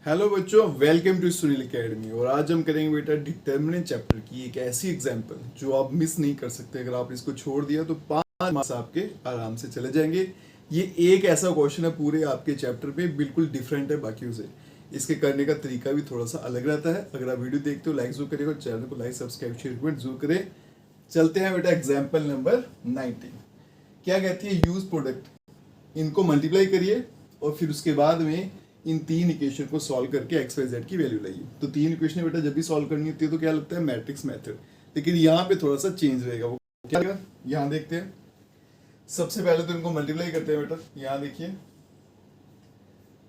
Hello बच्चों, welcome to Sunil academy. और आज हम करेंगे बेटा डिटर्मिनेंट चैप्टर की एक ऐसी एग्जांपल जो आप मिस नहीं कर सकते। अगर आप इसको छोड़ दिया तो 5 मार्क्स आपके आराम से चले जाएंगे। ये एक ऐसा क्वेश्चन है पूरे आपके चैप्टर में, बिल्कुल डिफरेंट है बाकियों से। इसके करने का तरीका भी थोड़ा सा अलग रहता है। अगर आप वीडियो देखते हो लाइक जरूर करिएगा, चैनल को लाइक सब्सक्राइब शेयर कमेंट जरूर करें। चलते हैं बेटा एग्जाम्पल नंबर 19। क्या कहती है, यूज प्रोडक्ट, इनको मल्टीप्लाई करिए और फिर उसके बाद में इन तीन इक्वेशन को सॉल्व करके एक्स वाई जेड की वैल्यू लाइए। तो तीन इक्वेशन बेटा जब भी सॉल्व करनी होती है तो क्या लगता है, मैट्रिक्स मेथड। लेकिन यहाँ पे थोड़ा सा चेंज रहेगा। वो क्या रहेगा, यहाँ देखते हैं। सबसे पहले तो इनको मल्टीप्लाई करते हैं बेटा। यहाँ देखिए,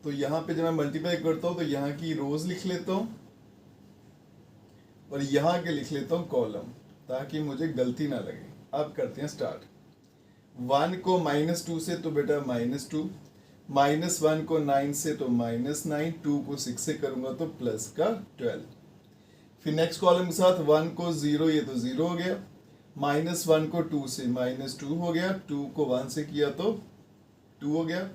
तो यहाँ पे जब मैं मल्टीप्लाई करता हूँ तो यहाँ की रोज लिख लेता हूँ और यहाँ के लिख लेता हूँ कॉलम, ताकि मुझे गलती ना लगे। अब करते हैं स्टार्ट। 1 को -2 से तो बेटा -2, -1 को 9 से तो -9, 2 को 6 से करूंगा तो प्लस का 12। फिर नेक्स्ट कॉलम के साथ 1 को 0, ये तो 0 हो गया। -1 को 2 से -2 हो गया, 2 को 1 से किया तो 2 हो गया।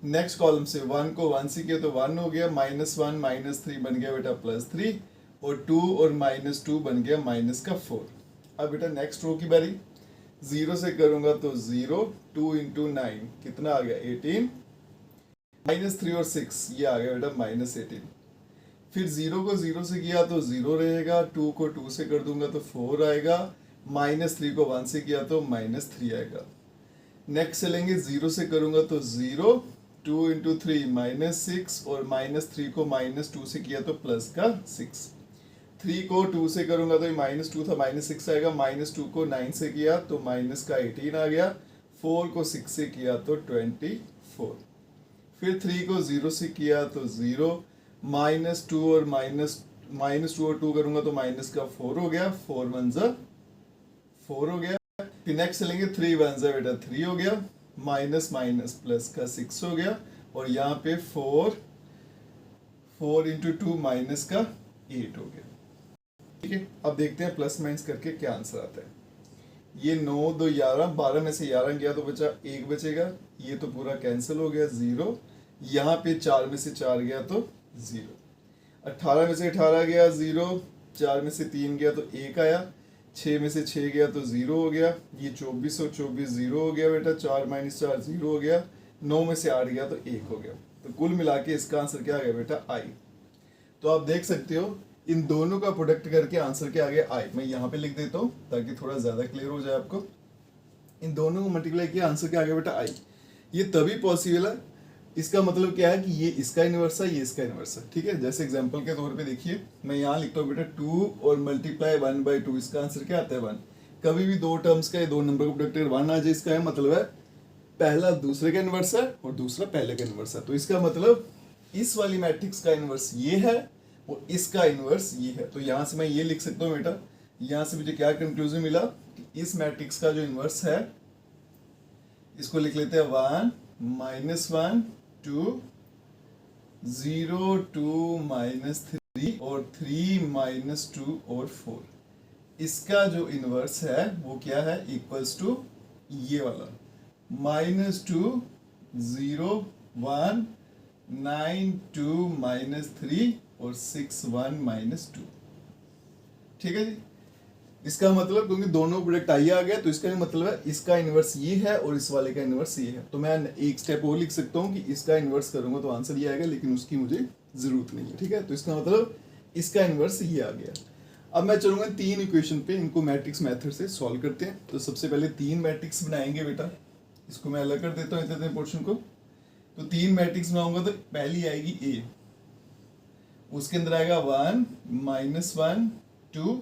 नेक्स्ट कॉलम से 1 को 1 से किया तो 1 हो गया। -1 -3 बन गया बेटा +3, और 2 और -2 बन गया -4। अब बेटा नेक्स्ट रो की बारी। 0 से करूंगा तो 0, 2 × 9 कितना आ गया 18, -3 और 6 ये आ गया बेटा -18। फिर 0 को 0 से किया तो 0 रहेगा, 2 को 2 से कर दूंगा तो 4 आएगा, -3 को 1 से किया तो -3 आएगा। नेक्स्ट चलेंगे, 0 से करूंगा तो 0, 2 × 3 -6, और -3 को -2 से किया तो प्लस का 6। 3 को 2 से करूंगा तो -2 था -6 आएगा, -2 को 9 से किया तो माइनस का 18 आ गया, 4 को 6 से किया तो 24। फिर 3 को 0 से किया तो 0, -2 और -2 और 2 करूंगा तो माइनस का 4 हो गया, 4 1 ज़ा 4 हो गया। फिर नेक्स्ट चलेंगे, 3 1 ज़ा बेटा 3 हो गया, माइनस माइनस प्लस का 6 हो गया, और यहाँ पे 4 × 2 माइनस का 8 हो गया। ठीक है, अब देखते हैं प्लस माइनस करके क्या आंसर आता है। ये 9 2 11, 12 में से 11 गया तो बचा 1 बचेगा, ये तो पूरा कैंसिल हो गया 0। यहाँ पे 4 में से 4 गया तो 0, 18 में से 18 गया 0, 4 में से 3 गया तो 1 आया, 6 में से 6 गया तो 0 हो गया, ये 24 और 24 0 हो गया बेटा, 4 - 4 0 हो गया, 9 में से 8 गया तो 1 हो गया। तो कुल मिला के इसका आंसर क्या आ गया बेटा, आई। तो आप देख सकते हो इन दोनों का प्रोडक्ट करके आंसर क्या आ गया, आई। मैं यहाँ पे लिख देता हूँ ताकि थोड़ा ज्यादा क्लियर हो जाए आपको। इन दोनों को मल्टीप्लाई किया, आंसर क्या आ गया बेटा, आई। ये तभी पॉसिबल है, इसका मतलब क्या है कि ये इसका इनवर्स है, ये इसका इनवर्स है। ठीक है, जैसे एग्जांपल के तौर पे देखिए, मैं यहाँ लिखता हूँ बेटा 2 और मल्टीप्लाई 1/2, इसका आंसर क्या आता है 1। कभी भी दो टर्म्स का, दो नंबर का प्रोडक्ट 1 आ जाए, इसका है मतलब है पहला दूसरे का इनवर्स है और दूसरा पहले का इनवर्स है। तो इसका मतलब इस वाली मैट्रिक्स का इनवर्स ये है और इसका इनवर्स ये है। तो यहाँ से मैं ये लिख सकता हूँ बेटा, यहाँ से मुझे क्या कंक्लूजन मिला कि इस मैट्रिक्स का जो इनवर्स है, इसको लिख लेते हैं 1 -1 2 0 2 -3 और 3 -2 और 4। इसका जो इनवर्स है वो क्या है, इक्वल्स टू ये वाला -2 0 1 9 2 -3 और 6 1 -2। ठीक है जी, इसका मतलब क्योंकि दोनों प्रोडक्ट आई आ गया तो इसका भी मतलब है इसका इनवर्स ये है और इस वाले का इनवर्स ये है। तो मैं एक स्टेप और लिख सकता हूँ कि इसका इनवर्स करूंगा तो आंसर ये आएगा, लेकिन उसकी मुझे जरूरत नहीं है। ठीक है, तो इसका मतलब इसका इनवर्स ये आ गया। अब मैं चलूंगा 3 इक्वेशन पे, इनको मैट्रिक्स मेथड से सॉल्व करते हैं। तो सबसे पहले 3 मैट्रिक्स बनाएंगे बेटा, इसको मैं अलग कर देता हूँ इतने पोर्शन को। तो 3 मैट्रिक्स बनाऊंगा तो पहली आएगी ए, उसके अंदर आएगा 1 -1 2,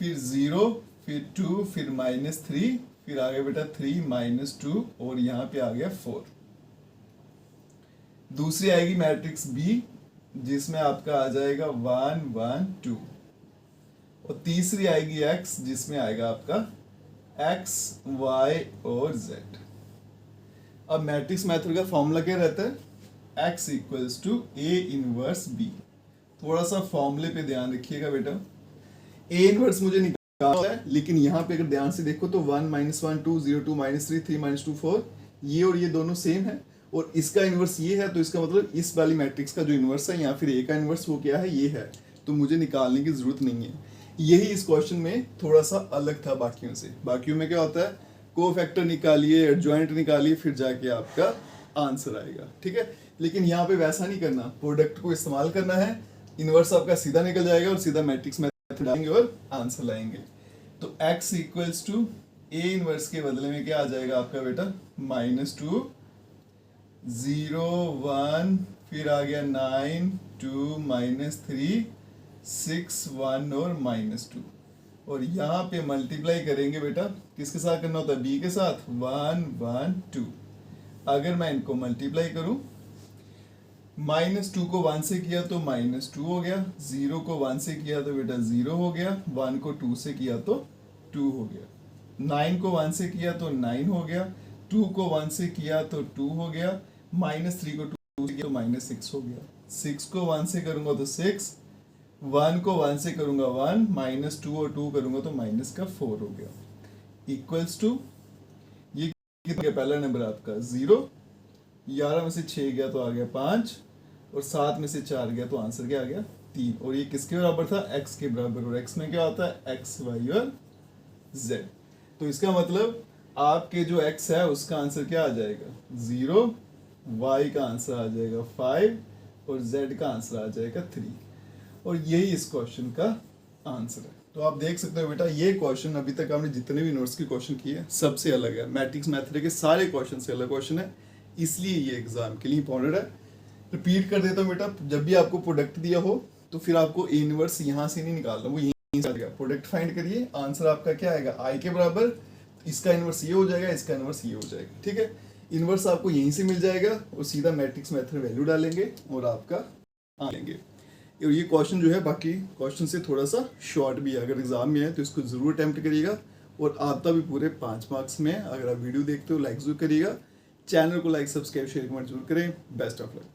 फिर 0, फिर 2, फिर -3, फिर आ गया बेटा 3 -2, और यहाँ पे आ गया 4। दूसरी आएगी मैट्रिक्स बी, जिसमें आपका आ जाएगा 1 1 2, और तीसरी आएगी एक्स, जिसमें आएगा आपका x y और z। अब मैट्रिक्स मेथड का फॉर्मूला क्या रहता है, x = A 1b। थोड़ा सा फॉर्मूले पे ध्यान रखिएगा बेटा, A 1 मुझे निकालना है, लेकिन यहाँ पे अगर ध्यान से देखो तो 1 -1 2 0 2 -3 3 -2 4, ये और ये दोनों सेम है, और इसका इन्वर्स ये है, तो इसका मतलब इस वाली मैट्रिक्स का जो इन्वर्स है या फिर ए का इन्वर्स वो क्या है, ये है, तो मुझे निकालने की जरूरत नहीं है। यही इस क्वेश्चन में थोड़ा सा अलग था बाकियों से। बाकियों में क्या होता है, कोफैक्टर निकालिए, एडजॉइंट निकालिए, फिर जाके आपका आंसर आएगा, ठीक है। लेकिन यहाँ पे वैसा नहीं करना, प्रोडक्ट को इस्तेमाल करना है, इन्वर्स आपका सीधा निकल जाएगा और सीधा मैट्रिक्स मेथड डालेंगे और आंसर लाएंगे। तो x equals to A inverse के बदले में क्या आ जाएगा आपका बेटा, -2 0 1, फिर आ गया 9 2 -3 6 1 और -2। और यहाँ पे मल्टीप्लाई करेंगे बेटा, किसके साथ करना होता है, b के साथ, 1 1 2। अगर मैं इनको मल्टीप्लाई करूं, -2 को 1 से किया तो -2 हो गया, 0 को 1 से किया तो बेटा 0 हो गया, 1 को 2 से किया तो 2 हो गया, 9 को 1 से किया तो 9 हो गया, 2 को 1 से किया तो 2 हो गया, -3 को 2 से किया तो -6 हो गया, 6 को 1 से करूंगा तो 6, 1 को 1 से करूंगा 1, -2 और 2 करूंगा तो -4 हो गया, इक्वल्स टू ये कितना, पहला नंबर आपका 0, 11 में से 6 गया तो आ गया 5, और 7 में से 4 गया तो आंसर क्या आ गया, 3। और ये किसके बराबर था, x के बराबर, और x में क्या होता है, x y और z। तो इसका मतलब आपके जो x है उसका आंसर क्या आ जाएगा, 0, y का आंसर आ जाएगा 5 और z का आंसर आ जाएगा 3। और यही इस क्वेश्चन का आंसर है। तो आप देख सकते हो बेटा, ये क्वेश्चन अभी तक आपने जितने भी नोट्स के क्वेश्चन किए सबसे अलग है, मैट्रिक्स मेथड के सारे क्वेश्चन से अलग क्वेश्चन है, इसलिए ये एग्जाम के लिए इंपॉर्टेंट है। रिपीट कर देता हूँ बेटा, जब भी आपको प्रोडक्ट दिया हो तो फिर आपको ए इनवर्स यहाँ से नहीं निकालना, वो यहीं से आएगा। प्रोडक्ट फाइंड करिए, आंसर आपका क्या आएगा, आई के बराबर, इसका इनवर्स ये हो जाएगा, इसका इनवर्स ये हो जाएगा, ठीक है। इनवर्स आपको यहीं से मिल जाएगा और सीधा मैट्रिक्स मेथड वैल्यू डालेंगे और आपका आ लेंगे। और ये क्वेश्चन जो है बाकी क्वेश्चन से थोड़ा सा शॉर्ट भी है, अगर एग्जाम में है तो इसको जरूर अटेम्प्ट करिएगा, और आता भी पूरे 5 मार्क्स में। अगर आप वीडियो देखते हो लाइक जरूर करिएगा, चैनल को लाइक सब्सक्राइब शेयर कमेंट जरूर करें। Best of luck.